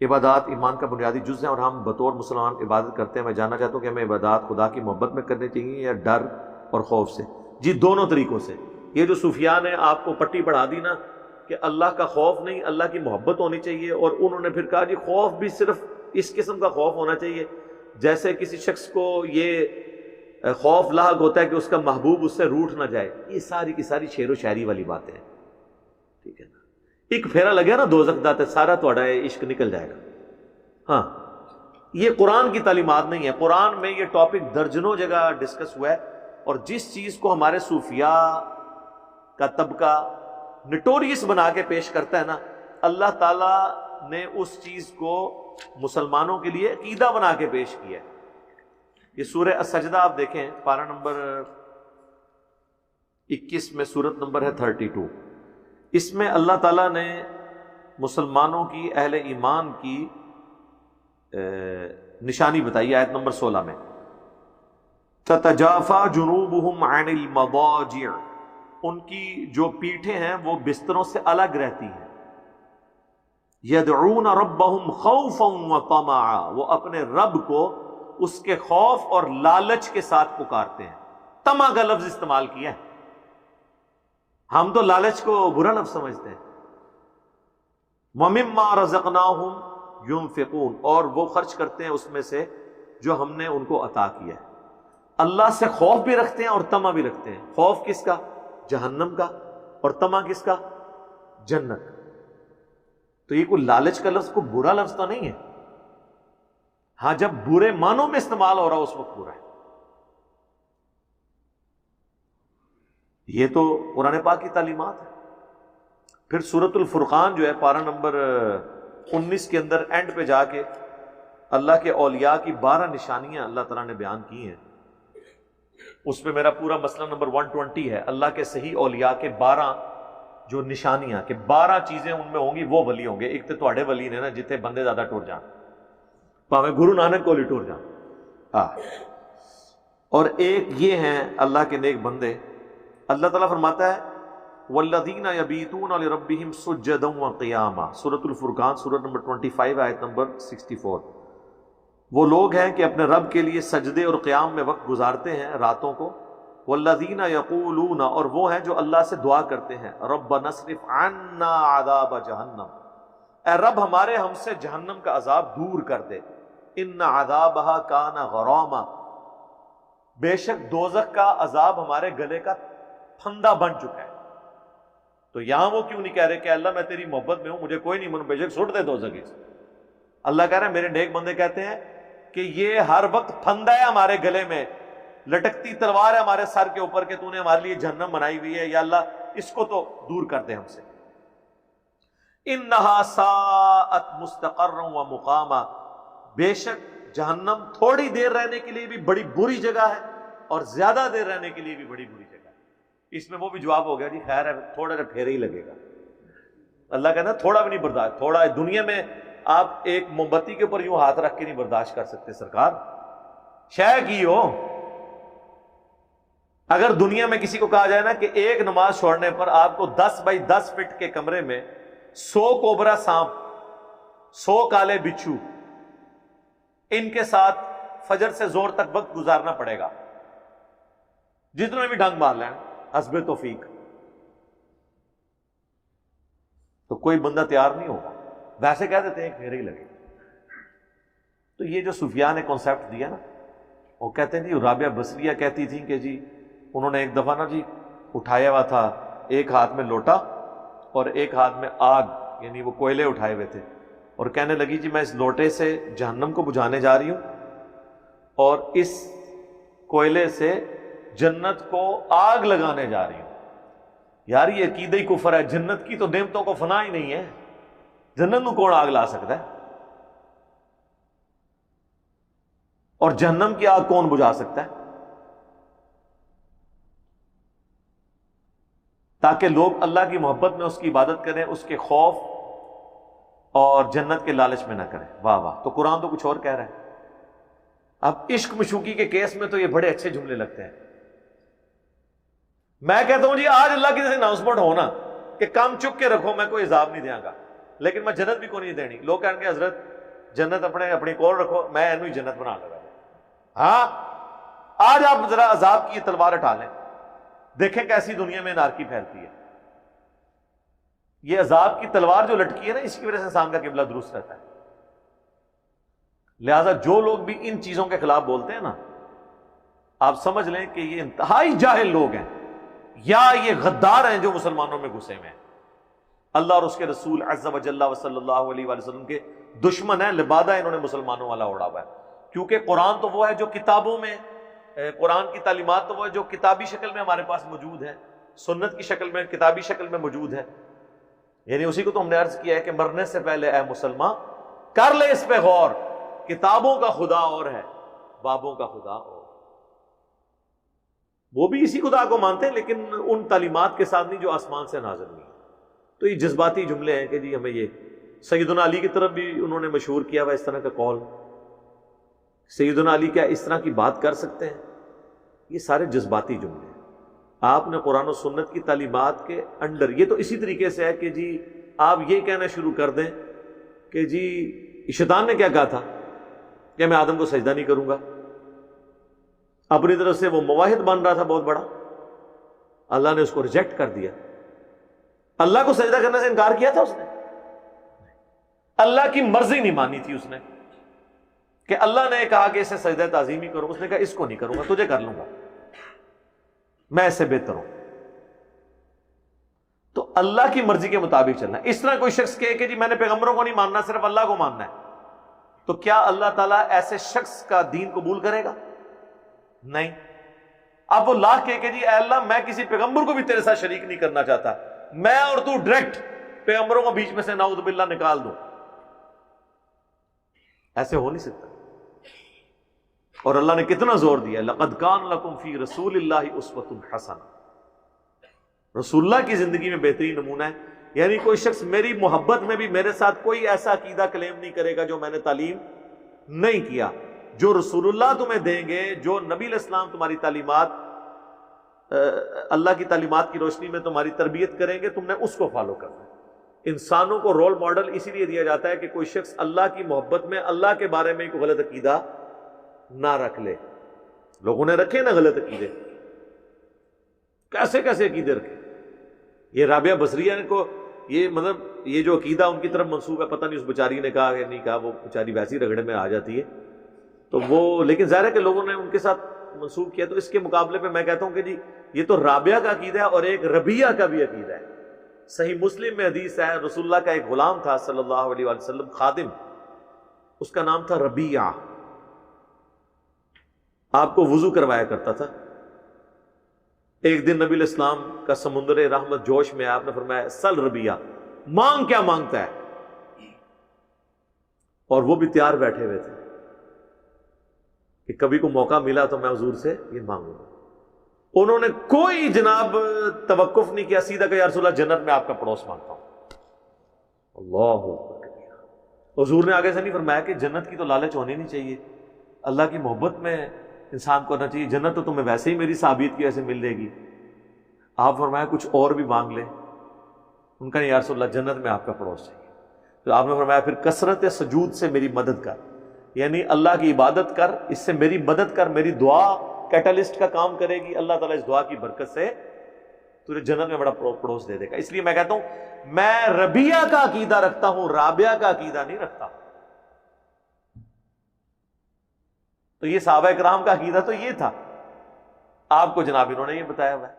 عبادات ایمان کا بنیادی جز ہیں اور ہم بطور مسلمان عبادت کرتے ہیں. میں جاننا چاہتا ہوں کہ ہمیں عبادات خدا کی محبت میں کرنی چاہیے یا ڈر اور خوف سے؟ جی دونوں طریقوں سے. یہ جو صوفیاء نے آپ کو پٹی پڑھا دی نا کہ اللہ کا خوف نہیں اللہ کی محبت ہونی چاہیے، اور انہوں نے پھر کہا جی خوف بھی صرف اس قسم کا خوف ہونا چاہیے جیسے کسی شخص کو یہ خوف لاحق ہوتا ہے کہ اس کا محبوب اس سے روٹھ نہ جائے. یہ ساری کی ساری شعر و شاعری والی باتیں ہیں. ٹھیک ہے نا، ایک پھیرا لگیا نا دوزخ دا تے سارا تھوڑا عشق نکل جائے گا. ہاں یہ قرآن کی تعلیمات نہیں ہے. قرآن میں یہ ٹاپک درجنوں جگہ ڈسکس ہوا ہے، اور جس چیز کو ہمارے صوفیاء کا طبقہ نٹوریس بنا کے پیش کرتا ہے نا، اللہ تعالیٰ نے اس چیز کو مسلمانوں کے لیے عقیدہ بنا کے پیش کیا ہے. یہ سورہ السجدہ آپ دیکھیں، پارہ نمبر 21 میں سورت نمبر ہے 32. اس میں اللہ تعالیٰ نے مسلمانوں کی اہل ایمان کی نشانی بتائی. آیت نمبر 16 میں تتجافا جنوبہم عن المضاجع، ان کی جو پیٹھیں ہیں وہ بستروں سے الگ رہتی ہیں. یدعون ربہم خوفا وطمعا، وہ اپنے رب کو اس کے خوف اور لالچ کے ساتھ پکارتے ہیں. طمع کا لفظ استعمال کیا ہے. ہم تو لالچ کو برا لفظ سمجھتے ہیں. وَمِمَّا رَزَقْنَاهُمْ يُنْفِقُونَ، اور وہ خرچ کرتے ہیں اس میں سے جو ہم نے ان کو عطا کیا ہے. اللہ سے خوف بھی رکھتے ہیں اور طمع بھی رکھتے ہیں. خوف کس کا؟ جہنم کا. اور طمع کس کا؟ جنت. تو یہ کوئی لالچ کا لفظ کوئی برا لفظ تو نہیں ہے. ہاں جب برے معنوں میں استعمال ہو رہا اس وقت برا ہے. یہ تو قرآن پاک کی تعلیمات ہے. پھر سورۃ الفرقان جو ہے پارہ نمبر 19 کے اندر اینڈ پہ جا کے اللہ کے اولیاء کی 12 نشانیاں اللہ تعالیٰ نے بیان کی ہیں. اس پہ میرا پورا مسئلہ نمبر 120 ہے. اللہ کے صحیح اولیاء کے 12 جو نشانیاں کہ 12 چیزیں ان میں ہوں گی وہ ولی ہوں گے. ایک تو تواڈے ولی نے نا جتنے بندے زیادہ ٹور جان، پاویں گرو نانک کو ٹور جان. اور ایک یہ ہیں اللہ کے نیک بندے. اللہ تعالیٰ فرماتا ہے والذین یبیتون لربہم سجدا وقیاما، سورۃ الفرقان سورۃ نمبر 25 آیت نمبر 64. وہ لوگ ہیں کہ اپنے رب کے لیے سجدے اور قیام میں وقت گزارتے ہیں راتوں کو. والذین یقولون، اور وہ ہیں جو اللہ سے دعا کرتے ہیں ربنا اصرف عنا عذاب جہنم، اے رب ہمارے ہم سے جہنم کا عذاب دور کر دے. ان عذابہا کان غراما، بے شک دوزخ کا عذاب ہمارے گلے کا پھندا بن چکا ہے. تو یہاں وہ کیوں نہیں کہہ رہے کہ اللہ میں تیری محبت میں ہوں مجھے کوئی نہیں من بے شک سٹ دے دوزخ سے. اللہ کہہ رہے ہیں میرے نیک بندے کہتے ہیں کہ یہ ہر وقت پھندا ہے ہمارے گلے میں، لٹکتی تلوار ہے ہمارے سر کے اوپر کہ تو نے ہمارے لیے جہنم بنائی ہوئی ہے، یا اللہ اس کو تو دور کر دے ہم سے. انہا ساءت مستقرا ومقاما، بے شک جہنم تھوڑی دیر رہنے کے لیے بھی بڑی بری جگہ ہے اور زیادہ دیر رہنے کے لیے بھی بڑی بری جگہ ہے. اس میں وہ بھی جواب ہو گیا جی خیر ہے تھوڑا سا پھیرے ہی لگے گا. اللہ کہنا تھوڑا بھی نہیں برداشت. تھوڑا دنیا میں آپ ایک موم بتی کے اوپر یوں ہاتھ رکھ کے نہیں برداشت کر سکتے سرکار، شے کی ہو. اگر دنیا میں کسی کو کہا جائے نا کہ ایک نماز چھوڑنے پر آپ کو 10 بائی 10 فٹ کے کمرے میں 100 کوبرا سانپ، 100 کالے بچھو، ان کے ساتھ فجر سے زور تک وقت گزارنا پڑے گا، جتنے بھی ڈھنگ مار لیں حسب توفیق، تو کوئی بندہ تیار نہیں ہوگا. ویسے کہہ دیتے ہیں پھیرے ہی لگے. تو یہ جو صوفیاء نے کانسیپٹ دیا نا، وہ کہتے ہیں جی رابعہ بصریہ کہتی تھی کہ جی انہوں نے ایک دفعہ نا جی اٹھایا ہوا تھا ایک ہاتھ میں لوٹا اور ایک ہاتھ میں آگ، یعنی وہ کوئلے اٹھائے ہوئے تھے، اور کہنے لگی جی میں اس لوٹے سے جہنم کو بجھانے جا رہی ہوں اور اس کوئلے سے جنت کو آگ لگانے جا رہی ہوں. یار یہ عقیدہ ہی کفر ہے. جنت کی تو نعمتوں کو فنا ہی نہیں ہے، جنت کو کون آگ لا سکتا ہے؟ اور جہنم کی آگ کون بجھا سکتا ہے؟ تاکہ لوگ اللہ کی محبت میں اس کی عبادت کریں، اس کے خوف اور جنت کے لالچ میں نہ کریں. واہ واہ. تو قرآن تو کچھ اور کہہ رہا ہے. اب عشق مشوقی کے کیس میں تو یہ بڑے اچھے جملے لگتے ہیں. میں کہتا ہوں جی آج اللہ کی جیسے اناؤنسمنٹ ہونا کہ کام چک کے رکھو میں کوئی عذاب نہیں دیا گا. لیکن میں جنت بھی کو نہیں دینی. لوگ کہیں گے حضرت جنت اپنی کول رکھو, میں اینو ہی جنت بنا لگا. ہاں آج آپ ذرا عذاب کی یہ تلوار اٹھا لیں, دیکھیں کیسی دنیا میں انارکی پھیلتی ہے. یہ عذاب کی تلوار جو لٹکی ہے نا, اس کی وجہ سے انسان کا قبلہ درست رہتا ہے. لہذا جو لوگ بھی ان چیزوں کے خلاف بولتے ہیں نا, آپ سمجھ لیں کہ یہ انتہائی جاہل لوگ ہیں, یا یہ غدار ہیں جو مسلمانوں میں گھسے ہوئے ہیں. اللہ اور اس کے رسول عز و جل و صلی اللہ علیہ وآلہ وسلم کے دشمن ہیں, لبادہ انہوں نے مسلمانوں والا اڑا ہوا ہے. کیونکہ قرآن تو وہ ہے جو کتابوں میں, قرآن کی تعلیمات تو وہ ہے جو کتابی شکل میں ہمارے پاس موجود ہے, سنت کی شکل میں, کتابی شکل میں موجود ہے. یعنی اسی کو تو ہم نے عرض کیا ہے کہ مرنے سے پہلے اے مسلمان کر لے اس پہ غور, کتابوں کا خدا اور ہے, بابوں کا خدا اور. وہ بھی اسی خدا کو مانتے ہیں لیکن ان تعلیمات کے ساتھ نہیں جو آسمان سے نازل ہوئی. تو یہ جذباتی جملے ہیں کہ جی ہمیں یہ, سیدنا علی کی طرف بھی انہوں نے مشہور کیا ہوا اس طرح کا قول. سیدنا علی کیا اس طرح کی بات کر سکتے ہیں؟ یہ سارے جذباتی جملے ہیں. آپ نے قرآن و سنت کی تعلیمات کے انڈر, یہ تو اسی طریقے سے ہے کہ جی آپ یہ کہنا شروع کر دیں کہ جی شیطان نے کیا کہا تھا کہ میں آدم کو سجدہ نہیں کروں گا. اپنی طرف سے وہ مواحد بن رہا تھا بہت بڑا, اللہ نے اس کو ریجیکٹ کر دیا. اللہ کو سجدہ کرنے سے انکار کیا تھا اس نے, اللہ کی مرضی نہیں مانی تھی اس نے, کہ اللہ نے کہا کہ اسے سجدہ تعظیم ہی کرو, اس نے کہا اس کو نہیں کروں گا, تجھے کر لوں گا, میں اس سے بہتر ہوں. تو اللہ کی مرضی کے مطابق چلنا ہے. اس طرح کوئی شخص کہے کہ جی میں نے پیغمبروں کو نہیں ماننا, صرف اللہ کو ماننا ہے, تو کیا اللہ تعالیٰ ایسے شخص کا دین قبول کرے گا؟ نہیں. اب وہ لاکھ کہے کہ جی اے اللہ میں کسی پیغمبر کو بھی تیرے ساتھ شریک نہیں کرنا چاہتا, میں اور تو ڈائریکٹ پیغمبروں کو بیچ میں سے نعوذ باللہ نکال دو, ایسے ہو نہیں سکتا. اور اللہ نے کتنا زور دیا, لقد کان لکم فی رسول اللہ اسوۃ حسنہ, رسول اللہ کی زندگی میں بہترین نمونہ ہے. یعنی کوئی شخص میری محبت میں بھی میرے ساتھ کوئی ایسا عقیدہ کلیم نہیں کرے گا جو میں نے تعلیم نہیں کیا. جو رسول اللہ تمہیں دیں گے, جو نبی علیہ السلام تمہاری تعلیمات, اللہ کی تعلیمات کی روشنی میں تمہاری تربیت کریں گے, تم نے اس کو فالو کرنا ہے. انسانوں کو رول ماڈل اسی لیے دیا جاتا ہے کہ کوئی شخص اللہ کی محبت میں اللہ کے بارے میں کوئی غلط عقیدہ نہ رکھ لے. لوگوں نے رکھے نا غلط عقیدے, کیسے کیسے عقیدے رکھے. یہ رابعہ بصریہ کو یہ مطلب یہ جو عقیدہ ان کی طرف منسوب ہے, پتہ نہیں اس بیچاری نے کہا یا نہیں کہا, وہ بیچاری ویسی رگڑے میں آ جاتی ہے. تو وہ لیکن ظاہر ہے کہ لوگوں نے ان کے ساتھ منسوب کیا. تو اس کے مقابلے پہ میں کہتا ہوں کہ جی یہ تو رابعہ کا عقیدہ ہے, اور ایک ربیہ کا بھی عقیدہ ہے. صحیح مسلم میں حدیث ہے, رسول اللہ کا ایک غلام تھا صلی اللہ علیہ وآلہ وسلم, خادم, اس کا نام تھا ربیہ. آپ کو وضو کروایا کرتا تھا. ایک دن نبی علیہ السلام کا سمندر رحمت جوش میں, آپ نے فرمایا سل ربیہ, مانگ کیا مانگتا ہے. اور وہ بھی تیار بیٹھے ہوئے تھے کہ کبھی کو موقع ملا تو میں حضور سے یہ مانگوں گا. انہوں نے کوئی جناب توقف نہیں کیا, سیدھا کہ یا رسول اللہ جنت میں آپ کا پڑوس مانگتا ہوں. اللہ اکبر. حضور نے آگے سے نہیں فرمایا کہ جنت کی تو لالچ ہونی نہیں چاہیے, اللہ کی محبت میں انسان کو ہونا چاہیے, جنت تو تمہیں ویسے ہی میری ثابت کی ویسے مل جائے گی. آپ فرمایا کچھ اور بھی مانگ لے. ان کا نہیں یا رسول اللہ جنت میں آپ کا پڑوس چاہیے. تو آپ نے فرمایا پھر کثرت سجود سے میری مدد کر, یعنی اللہ کی عبادت کر, اس سے میری مدد کر, میری دعا کیٹالسٹ کا کام کرے گی. اللہ تعالیٰ اس دعا کی برکت سے تجھے جنت میں بڑا پڑوس دے دے گا. اس لیے میں کہتا ہوں میں ربیہ کا عقیدہ رکھتا ہوں, رابعہ کا عقیدہ نہیں رکھتا. تو یہ صحابہ کرام کا عقیدہ تو یہ تھا, آپ کو جناب انہوں نے یہ بتایا ہوا ہے.